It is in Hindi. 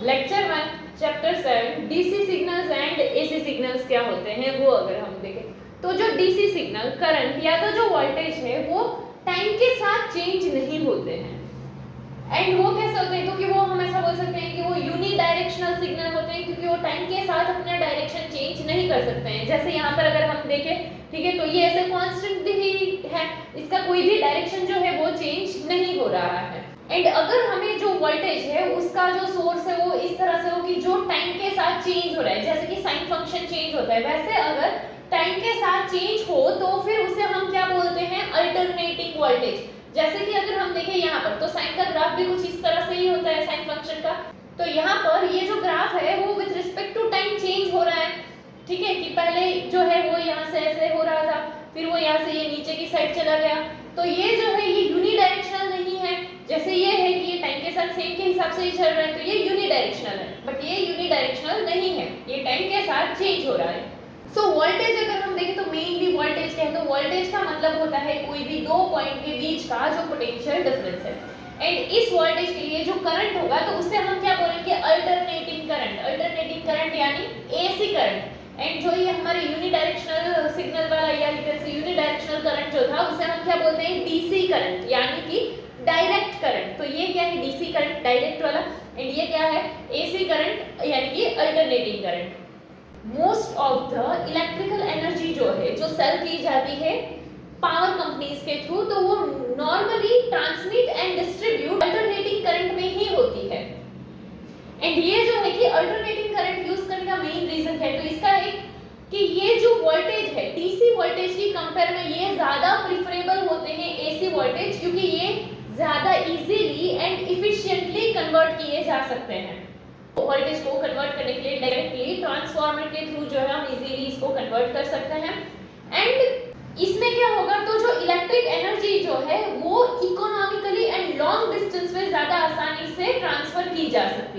Lecture 1 chapter 7 DC signals and AC signals क्या होते हैं वो अगर हम देखें तो जो डीसी सिग्नल करंट या तो जो वोल्टेज है वो टाइम के साथ चेंज नहीं होते हैं। एंड वो कैसे होते हैं, क्योंकि वो हम ऐसा बोल सकते हैं कि वो यूनी डायरेक्शनल सिग्नल होते हैं, क्योंकि वो टाइम के साथ अपना डायरेक्शन चेंज नहीं कर सकते हैं। जैसे यहाँ पर अगर हम देखें, ठीक है, तो ये ऐसे कांस्टेंट ही है, इसका कोई भी डायरेक्शन जो है वो चेंज नहीं हो रहा है। एंड अगर हमें जो वोल्टेज है उसका जो सोर्स है वो इस तरह से हो कि जो टाइम के साथ चेंज हो रहा है, जैसे कि साइन फंक्शन चेंज होता है, वैसे अगर टाइम के साथ चेंज हो तो फिर उसे हम क्या बोलते हैं, अल्टरनेटिंग वोल्टेज। जैसे कि अगर हम देखें यहाँ पर तो साइन का ग्राफ भी कुछ इस तरह से ही होता है साइन फंक्शन का। तो यहाँ पर ये जो ग्राफ है वो with respect to time change हो रहा है, ठीक है, कि पहले जो है वो यहाँ से ऐसे हो रहा था, फिर वो यहाँ से ये नीचे की साइड चला गया। तो ये जो है ये यूनी डायरेक्शनल नहीं है, जैसे ये है कि ये टाइम के साथ सेम के हिसाब से ही चल रहा है तो ये यूनी डायरेक्शनल है, बट ये यूनी डायरेक्शनल नहीं है, ये टाइम के साथ चेंज हो रहा है। सो वोल्टेज अगर हम देखें तो मेनली वोल्टेज क्या है, तो वोल्टेज का मतलब होता है कोई भी दो पॉइंट के बीच का जो पोटेंशियल डिफरेंस है। एंड इस वोल्टेज के लिए जो करंट होगा तो उससे हम क्या बोलेंगे, अल्टरनेटिंग करंट। अल्टरनेटिंग करंट यानी एसी करंट। एंड जो ये हमारे यूनी डायरेक्शनल सिग्नल वाला या यूनी डायरेक्शनल करंट जो था उसे हम क्या बोलते हैं, डीसी करंट यानी कि डायरेक्ट करंट। तो ये क्या है, डीसी करंट डायरेक्ट वाला, एंड ये क्या है, एसी करंट यानी कि alternating current. Most of the electrical energy जो है जो सेल की जाती है पावर कंपनीज के थ्रू, तो वो normally transmit and distribute alternating current में ही होती है। एंड ये जो है कि अल्टरनेटिंग करंट यूज करने का मेन रीजन क्या है, तो इसका एक कि ये जो वोल्टेज है डीसी वोल्टेज की कंपेयर में ये ज्यादा प्रिफरेबल होते हैं एसी वोल्टेज, क्योंकि ये ज्यादा इजीली एंड इफिशिएंटली कन्वर्ट किए जा सकते हैं। वोल्टेज को कन्वर्ट करने के लिए डायरेक्टली ट्रांसफार्मर के थ्रू जो है हम इजीली इसको कन्वर्ट कर सकते हैं। एंड इसमें क्या होगा, तो जो इलेक्ट्रिक एनर्जी जो है वो इकोनॉमिकली एंड लॉन्ग डिस्टेंस में ज्यादा आसानी से ट्रांसफर की जा सकती